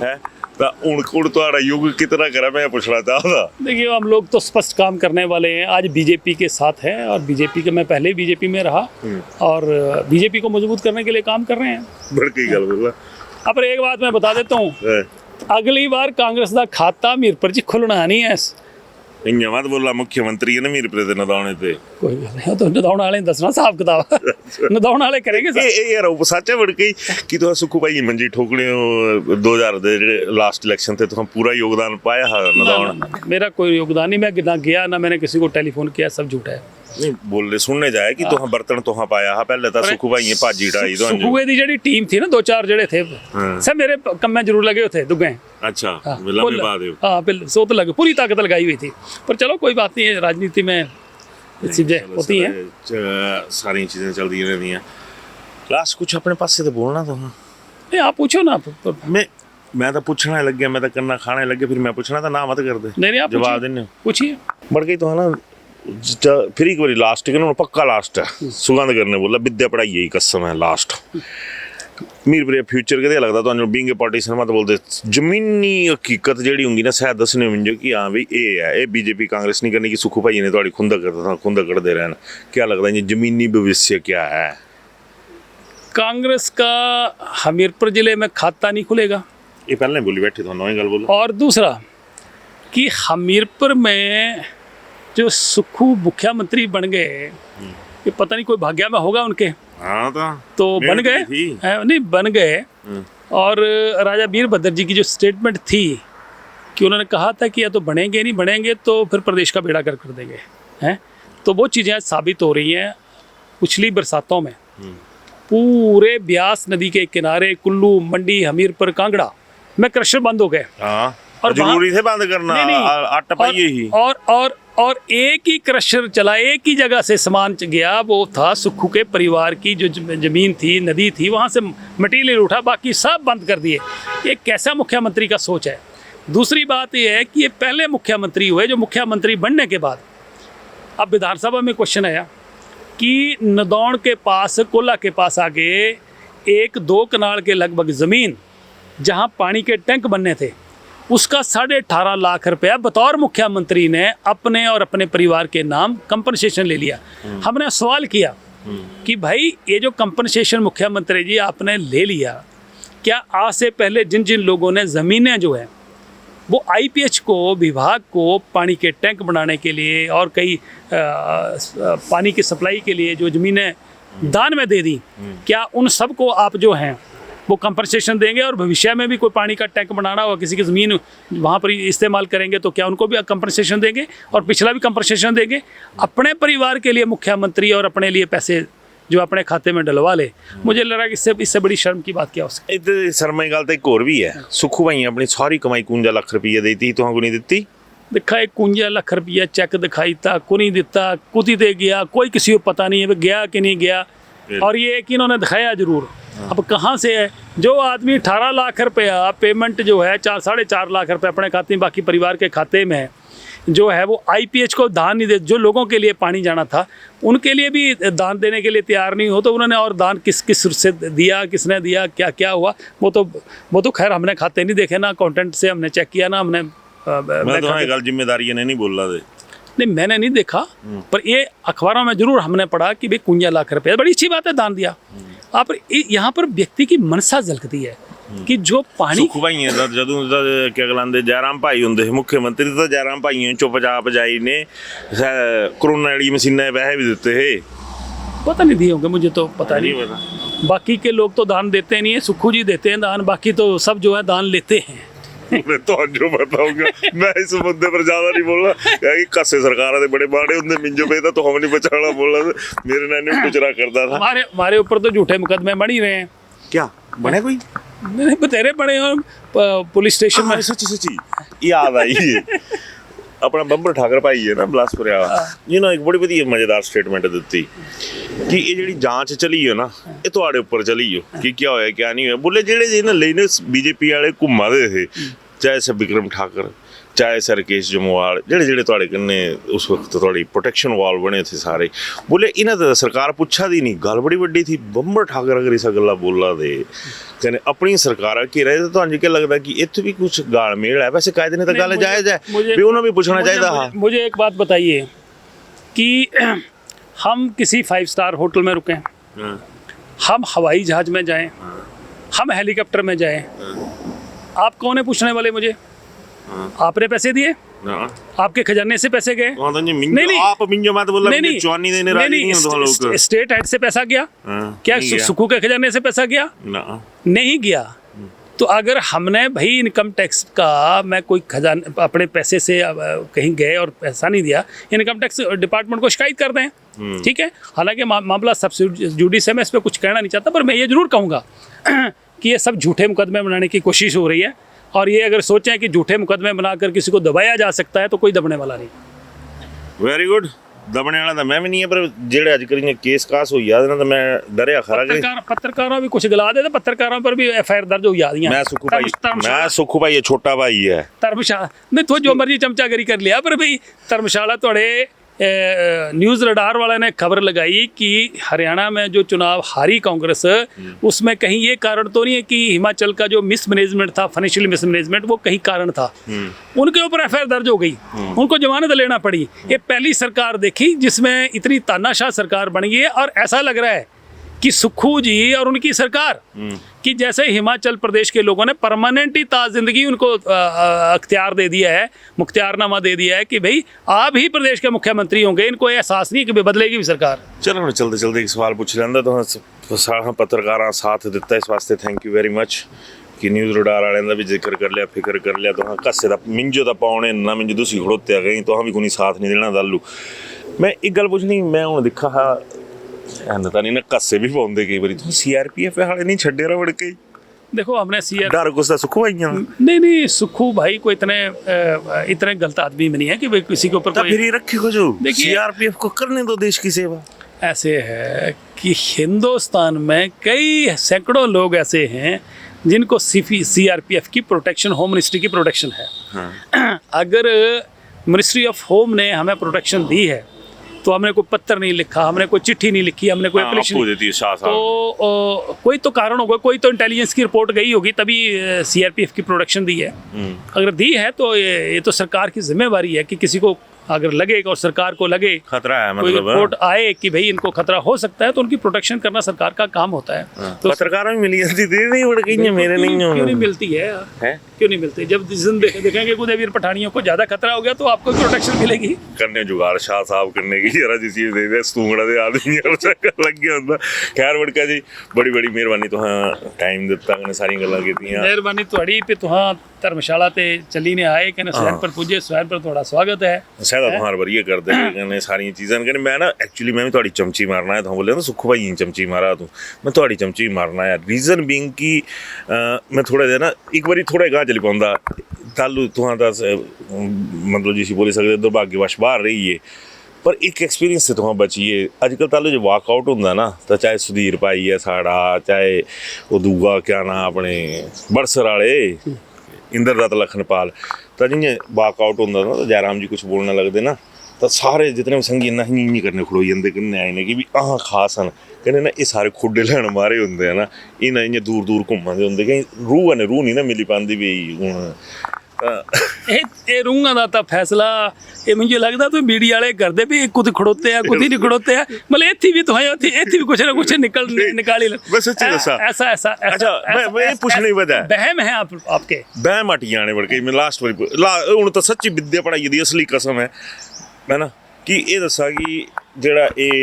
है। तो युग कितना करा मैं पूछना चाहता। देखिए हम लोग तो स्पष्ट काम करने वाले हैं, आज बीजेपी के साथ है और बीजेपी के, मैं पहले बीजेपी में रहा और बीजेपी को मजबूत करने के लिए काम कर रहे हैं। बड़की गल बोला। अब एक बात मैं बता देता हूँ, अगली बार कांग्रेस का खाता मीरपुर जी खुलना नहीं है। मत बोला मुख्यमंत्री है ना मीरपुर दे नदाउने ते कोई गल नहीं, तो नदाउण वाले दसना साहब किताब नदाउण वाले करेंगे। यार सच है बड़की कि तो सुखू भाई मंजी ठोकने 2000 दे लास्ट इलेक्शन थे तो पूरा योगदान पाया है नदाउण? मेरा कोई योगदान नहीं, मैं ना गया ना मैंने किसी को टेलीफोन किया, सब झूठा है। नहीं बोल सुनने जाए कि तुहां बर्तन तुहां पाया हा पहले ता सुखू भाई भाजी ढाई तो सुखूए दी जेडी टीम थी ना 2-4 जड़े थे सब मेरे कम में जरूर लगे थे दुगे। अच्छा मिला में बात है। हां बिल्कुल सो तो लगे, पूरी ताकत लगाई हुई थी, पर चलो कोई बात नहीं है, राजनीति में चीजें होती हैं, सारी चीजें चलती रहती हैं। लास्ट कुछ अपने पास से तो बोलना तो नहीं, आप पूछो ना। मैं तो पूछना लग गया, मैं तो करना खाने लग गया, फिर मैं पूछना था ना मत कर दे। नहीं आप जवाब देने पूछिए। बढ़ गई तो है ना फिर एक बार लास्ट है पक्का लास्ट है सुगंध करने बोला विद्या पढ़ाई यही कसम है लास्ट। मीरपुर फ्यूचर के लगता तो बीइंग ए पॉलिटिशियन मत बोलते जमीनी हकीकत जेडी होंगी ना शायद दसने मुझे कि हाँ भाई ये है, ये बीजेपी कांग्रेस नहीं करनी कि सुखू भाई ने थोड़ी खुंदा करता था, खुंदा करते रहना। क्या लगता है ये जमीनी भविष्य क्या है? कांग्रेस का हमीरपुर जिले में खाता नहीं खुलेगा, ये पहले बोली बैठी तो नई गल बोला। और दूसरा कि हमीरपुर में जो सुखू मुख्यमंत्री बन गए, ये पता नहीं कोई भाग्य में होगा उनके। हाँ तो बन गए नहीं बन गए। और राजा वीरभद्र जी की जो स्टेटमेंट थी कि उन्होंने कहा था कि या तो बनेंगे नहीं बनेंगे तो फिर प्रदेश का बेड़ा कर देंगे हैं, तो वो चीज़ें आज साबित हो रही हैं। पिछली बरसातों में पूरे ब्यास नदी के किनारे कुल्लू, मंडी, हमीरपुर, कांगड़ा में क्रशर बंद हो गए। और जरूरी थे बंद करना, आटा पाइए ही। और एक ही क्रशर चला, एक ही जगह से सामान गया, वो था सुखू के परिवार की जो जमीन थी, नदी थी, वहाँ से मटीरियल उठा, बाकी सब बंद कर दिए। ये कैसा मुख्यमंत्री का सोच है? दूसरी बात ये है कि ये पहले मुख्यमंत्री हुए जो मुख्यमंत्री बनने के बाद अब विधानसभा में क्वेश्चन आया कि नदौण के पास, कोला के पास आगे 1-2 कनाल के लगभग ज़मीन जहाँ पानी के टैंक बनने थे, उसका 18.5 लाख रुपया बतौर मुख्यमंत्री ने अपने और अपने परिवार के नाम कंपनसेशन ले लिया। हमने सवाल किया कि भाई ये जो कंपनसेशन मुख्यमंत्री जी आपने ले लिया, क्या आज से पहले जिन जिन लोगों ने ज़मीनें जो है वो IPH को, विभाग को पानी के टैंक बनाने के लिए और कई पानी की सप्लाई के लिए जो ज़मीनें दान में दे दी, क्या उन सब को आप जो हैं वो कंपनसेशन देंगे? और भविष्य में भी कोई पानी का टैंक बनाना हो, किसी की ज़मीन वहाँ पर इस्तेमाल करेंगे तो क्या उनको भी कंपनसेशन देंगे? और पिछला भी कंपनसेशन देंगे? अपने परिवार के लिए मुख्यमंत्री और अपने लिए पैसे जो अपने खाते में डलवा ले, मुझे लग रहा है कि इससे बड़ी शर्म की बात क्या हो सकती है। शर्मा की गल तो एक होर भी है, सुखू भाई अपनी सारी कमाई 51 लाख रुपये देती, तुहां को नहीं दिती? दिखा 51 लाख रुपया चेक दिखाई था, को नहीं दिता, कुती दे गया, कोई किसी को पता नहीं है वो गया कि नहीं गया। और ये कि इन्होंने दिखाया जरूर, अब कहाँ से है? जो आदमी 18 लाख रुपया पेमेंट जो है 4-4.5 लाख रुपये अपने खाते में, बाकी परिवार के खाते में जो है वो IPH को दान नहीं दे, जो लोगों के लिए पानी जाना था उनके लिए भी दान देने के लिए तैयार नहीं हो, तो उन्होंने और दान किस से दिया, किसने दिया, क्या क्या हुआ, वो तो खैर हमने खाते नहीं देखे ना, अकाउंटेंट से हमने चेक किया ना, हमने गल जिम्मेदारी ने नहीं बोल रहा। नहीं, मैंने नहीं देखा, पर ये अखबारों में जरूर हमने पढ़ा कि भाई 51 लाख रुपये, बड़ी अच्छी बात है, दान दिया। आप यहाँ पर व्यक्ति की मनसा झलकती है कि जो पानी सुखू भाई जदों क्या कहलांदे जयराम भाई हुंदे मुख्यमंत्री, तो जयराम भाई चुपचाप जाई ने कोरोना वाली मशीनें पैसे भी दिते है। पता नहीं दिए होंगे, मुझे तो पता नहीं पता। बाकी के लोग तो दान देते नहीं है, सुखू जी देते हैं दान, बाकी तो सब जो है दान लेते हैं। मैं तो जो बताऊंगा, मैं इस मुद्दे पर ज्यादा नहीं बोलना कि कस्से सरकार दे बड़े बाड़े होंगे, मिंजो पे तो हम नहीं बचाना बोलना, मेरे नानी कुचरा करता था। हमारे ऊपर तो झूठे मुकदमे बन ही रहे हैं। क्या बने? कोई नहीं, बतेरे बड़े हैं पुलिस स्टेशन में। सच्ची याद आई अपना बंबर ठाकर भाई है ना बिलासपुर, ये ना एक बड़ी वधिया मजेदार स्टेटमेंट दी कि ये ਜਿਹੜੀ ਜਾਂਚ चली है ना, ये ਤੁਹਾਡੇ ਉੱਪਰ चली हो कि क्या होया क्या नहीं होया। बोले ਜਿਹੜੇ ਇਹਨਾਂ ਲੈਨੇ BJP वाले ਘੁੰਮਾਦੇ थे, चाहे सर विक्रम ठाकर, चाहे सर केश जमवाल, ਜਿਹੜੇ ਤੁਹਾਡੇ कन्ने उस वक्त थोड़ी प्रोटेक्शन वाल बने थे सारे, बोले इन्हें तो सरकार पुछा दी नहीं। गल बड़ी वड्डी थी, बंबर ठाकर अगर इस गल्ला बोला दे कहने अपनी सरकार के रहे, तो तुहानू क्या लगता कि इत्थे भी कुछ गाल मेल है? वैसे कायदे ने तो गल जायज़ है भी उन्हें भी पूछना चाहिए। मुझे एक बात बताइए कि हम किसी 5 स्टार होटल में रुकें, हम हवाई जहाज में जाएं, हम हेलीकॉप्टर में जाएं, आप कौन है पूछने वाले? मुझे आपने पैसे दिए? आपके खजाने से पैसे गए? नहीं, आप मिंजो मत बोलना, चौनी देने राजी नहीं हो लोग। स्टेट हेड से पैसा गया? क्या सुखू के खजाने से पैसा गया? नहीं गया। तो अगर हमने भाई इनकम टैक्स का, मैं कोई खजाना अपने पैसे से कहीं गए और पैसा नहीं दिया, इनकम टैक्स डिपार्टमेंट को शिकायत कर दें, ठीक है। हालांकि मामला सब जुडिस है, मैं इस पर कुछ कहना नहीं चाहता, पर मैं ये जरूर कहूँगा कि ये सब झूठे मुकदमे बनाने की कोशिश हो रही है, और ये अगर सोचें कि झूठे मुकदमे बनाकर किसी को दबाया जा सकता है तो कोई दबने वाला नहीं। वेरी गुड, दबने वाला तो मैं भी नहीं है, पर जेड़े अज कल केस कास हो याद ना, तो मैं डरिया खरा कि पत्रकारों भी कुछ गला दे, तो पत्रकारों पर भी FIR दर्ज हो याद। मैं सुखू भाई ये छोटा भाई है, धर्मशाला नहीं तो जो मर्जी चमचागिरी कर लिया, पर भाई धर्मशाला थोड़े न्यूज़ रडार वाले ने खबर लगाई कि हरियाणा में जो चुनाव हारी कांग्रेस, उसमें कहीं ये कारण तो नहीं है कि हिमाचल का जो मिसमैनेजमेंट था, फाइनेंशियल मिसमैनेजमेंट, वो कहीं कारण था। उनके ऊपर FIR दर्ज हो गई, उनको जमानत लेना पड़ी। ये पहली सरकार देखी जिसमें इतनी तानाशाह सरकार बन गई है, और ऐसा लग रहा है कि सुखू जी और उनकी सरकार कि जैसे हिमाचल प्रदेश के लोगों ने परमानेंट ही ताज़िंदगी उनको अख्तियार दे दिया है, मुख्तियारनामा दे दिया है कि भाई आप ही प्रदेश के मुख्यमंत्री होंगे। इनको एहसास नहीं कि बदलेगी भी सरकार। चलो मैं चलते चलते एक सवाल पूछ लेंदा, तो सारा पत्रकारां साथ दिता, इस वास्ते थैंक यू वेरी मच कि न्यूज़ रडार वाले का भी जिक्र कर लिया, फिक्र कर लिया। तो हाँ कस्से का मिंजो तो पाने ना मिंजो तुसी खड़ोते गई, तो भी कोई साथ नहीं देना दालू। मैं एक गल पुछनी, मैं हूँ दिखा हा पता नहीं ना कस्से भी पाते कई बार, CRPF वाले नहीं छड्डे रहा बड़ के। देखो हमने डर गुस्सा सुखू भाई नहीं सुखू भाई को इतने गलत आदमी नहीं है कि भाई किसी के ऊपर फिर रखे को जो CRPF को करने दो देश की सेवा। ऐसे है कि हिंदुस्तान में कई सैकड़ों लोग ऐसे हैं जिनको CRPF की प्रोटेक्शन, होम मिनिस्ट्री की प्रोटेक्शन है। अगर मिनिस्ट्री ऑफ होम ने हमें प्रोटेक्शन दी है तो हमने कोई पत्र नहीं लिखा, हमने कोई चिट्ठी नहीं लिखी, हमने कोई एप्लीकेशन आपको देती है शाह साहब। तो कोई तो कारण होगा, कोई तो इंटेलिजेंस की रिपोर्ट गई होगी तभी सीआरपीएफ की प्रोडक्शन दी है। अगर दी है तो ये तो सरकार की जिम्मेवारी है कि किसी को अगर लगेगा और सरकार को लगे खतरा है, कोई मतलब रिपोर्ट आए कि भाई इनको खतरा हो सकता है तो उनकी प्रोटेक्शन करना सरकार का काम होता है। तो पत्रकारों में मिली जाती थी, नहीं उड़ गई है, मेरे नहीं क्यों नहीं मिलती है, क्यों नहीं मिलती? जब जिस दिन देखेंगे कुछ वीर पठानियों को ज्यादा खतरा हो गया तो आपको प्रोटेक्शन मिलेगी। करने जुगाड़ शाह साहब करने की जरा जी चीज दे दे स्तूंगड़ा दे आदमी लग गया ਹੁੰਦਾ। खैर वड़का जी बड़ी बड़ी मेहरबानी तुहां टाइम दिता, कने सारी गल्लां कीतियां। मेहरबानी तुहाड़ी पे तुहां धर्मशाला ते चली ने आए, कने स्वैन पर पुजे, स्वैन पर थोड़ा स्वागत है। शायद तुहां वरिए कर दे कने सारी चीज़ां कने मैं ना एक्चुअली मैं भी तुहाड़ी चमची मारना है। तुहां बोले ना सुखो भाई चमची मारा तू, मैं तुहाड़ी चमची मारना है। रीजन बीइंग कि मैं थोड़ा जिहा ना एक बारी थोड़ा गाह चली पाउंदा तालू तुहां दा मतलब जिसी बोली सकदे दुर्भाग्यवश बाहर रहिए, पर एक एक्सपीरियंस से तुहां बचिए। अजकल तालू जो वाकआउट होंदा ना, तो चाहे सुधीर भाई है साड़ा, चाहे वो दूआ क्या ना अपने बड़सर वाले इंद्र दत्त लखनपाल, तो जियां वाकआउट होंदा ना तो जयराम जी कुछ बोलने लगते ना तो सारे जितने भी संगी इन्ना ही करने खड़ोई जंदे कन्नै आए ने कि भी आह खास न कहने ना ये सारे खुड्डे लैन मारे होंदे है ना, इन्हें इ'यां दूर दूर घूमदे होंदे कि रूह ने रूह नहीं ना मिली पांदी भी हुण। ਇਹ ਰੂਹਾਂ ਦਾ ਤਾਂ ਫੈਸਲਾ ਇਹ ਮੈਨੂੰ ਲੱਗਦਾ ਤੂੰ ਮੀਡੀਆ ਵਾਲੇ ਕਰਦੇ ਵੀ ਕੁਝ ਖੜੋਤੇ ਆ ਕੁਝ ਨਹੀਂ ਖੜੋਤੇ ਆ, ਮਤਲਬ ਇੱਥੇ ਵੀ ਤੁਸੀਂ ਇੱਥੇ ਵੀ ਕੁਛ ਨਾ ਕੁਛ ਨਿਕਾल ही बस सच्ची दसा ऐसा ऐसा अच्छा मैं ये पूछना ही बता बहम है आपके बहम हट जाने बड़ के मैं लास्ट वाली हुण तो सच्ची विद्या पढ़ाई दी असली कसम है ना कि ये दसा कि जेड़ा ये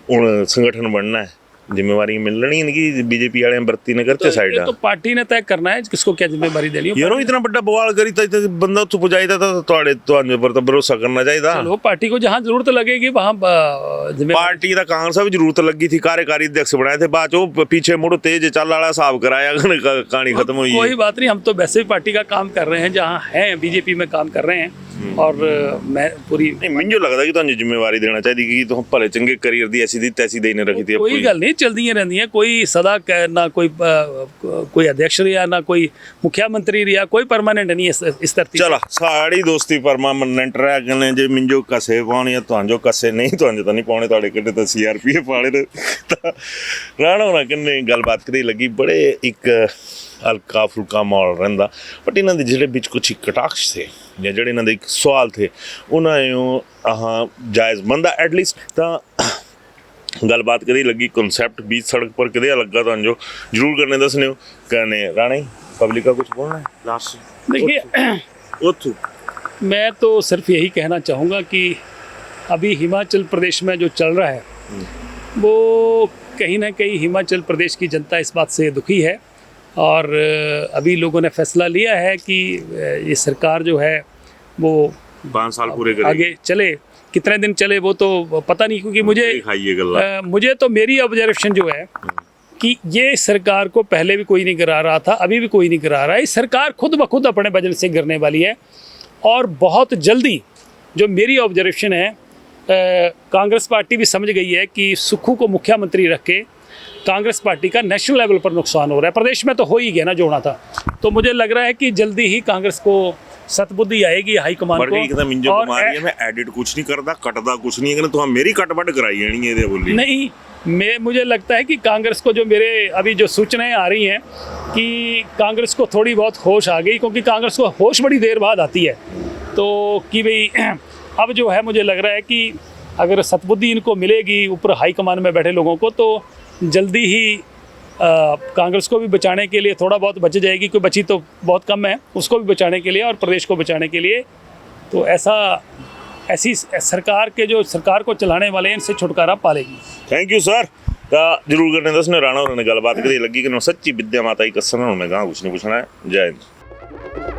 हुण संगठन बनना है जिम्मेवारी मिलनी है कि बीजेपी वाले बरती ने करते साइड तो पार्टी ने तय करना है किसको क्या जिम्मेवारी देनी है। यारो इतना बड़ा बवाल करी था बंदा उत्थों पहुंचाई था तो पर तो भरोसा करना चाहिए। चलो पार्टी को जहां जरूरत लगेगी वहां पार्टी का कांग्रेस भी जरूरत लगी थी, कार्यकारी अध्यक्ष बनाए थे, बाद चो पीछे मुड़ तेज चल वाला हिसाब कराया, कहानी खत्म हुई। कोई बात नहीं, हम तो वैसे भी पार्टी का काम कर रहे हैं, जहाँ हैं बीजेपी में काम कर रहे हैं और मैं पूरी मुझे लगता कि तुहानू जिम्मेवारी देना चाहिए कि तुम भले चंगे करियर दी ऐसी दी तैसी देने रखी थी। कोई गल नहीं चलती रहती है, कोई सदा ना कोई अध्यक्ष रहा ना कोई मुख्यमंत्री रहा, कोई परमानेंट नहीं है इस धरती। चलो साड़ी दोस्ती परमानेंट रह गए जे मिंजो कसे पाने तुहानू कसे नहीं तुहानू तो नहीं पाने तुहाडे किड्डे तो CRPF वाले राणा होना कन्ने गलबात करी लगी बड़े एक हल्का फुल्का माहौल रहिंदा, बट इन्हां दे जिहड़े विच कुछ कटाक्ष थे या जिहड़े इन्हां दे एक सवाल थे उन्हें जायज़ बनदा एटलीस्ट तां गलबात कदी लगी। कॉन्सैप्ट बीच सड़क पर कदे लगा तुहानू जो जरूर करने दसने हो कहने राणा ही पब्लिक का कुछ बोलना है लास्ट। देखिए मैं तो सिर्फ यही कहना चाहूँगा कि अभी हिमाचल प्रदेश में जो चल रहा है वो कहीं ना कहीं हिमाचल प्रदेश की जनता इस बात से दुखी है और अभी लोगों ने फैसला लिया है कि ये सरकार जो है वो 5 साल पूरे करेगी। आगे चले, कितने दिन चले वो तो पता नहीं, क्योंकि मुझे तो मेरी ऑब्जर्वेशन जो है कि ये सरकार को पहले भी कोई नहीं गिरा रहा था, अभी भी कोई नहीं गिरा रहा है। इस सरकार खुद ब खुद अपने बजट से गिरने वाली है और बहुत जल्दी, जो मेरी ऑब्जर्वेशन है, कांग्रेस पार्टी भी समझ गई है कि सुक्खू को मुख्यमंत्री रख के कांग्रेस पार्टी का नेशनल लेवल पर नुकसान हो रहा है। प्रदेश में तो हो ही गया ना जो होना था, तो मुझे लग रहा है कि जल्दी ही कांग्रेस को सतबुद्धि आएगी हाईकमान को। और मैं एडिट कुछ नहीं करता, कटदा कुछ नहीं है, तो मेरी कटबट कराई जानी है बोली नहीं। मुझे लगता है कि कांग्रेस को जो मेरे अभी जो सूचनाएं आ रही हैं कि कांग्रेस को थोड़ी बहुत होश आ गई, क्योंकि कांग्रेस को होश बड़ी देर बाद आती है, तो कि भाई अब जो है मुझे लग रहा है कि अगर सतबुद्धि इनको मिलेगी ऊपर हाईकमान में बैठे लोगों को, तो जल्दी ही कांग्रेस को भी बचाने के लिए थोड़ा बहुत बच जाएगी, कोई बची तो बहुत कम है, उसको भी बचाने के लिए और प्रदेश को बचाने के लिए। तो ऐसी सरकार को चलाने वाले हैं, इनसे छुटकारा पालेगी। Thank you sir. जरूर करने दसने राणा होरें ने गलबात करी लगी कि सच्ची विद्या माता की कसम है, मैं गांव कुछ नहीं पूछना है। जय हिंद।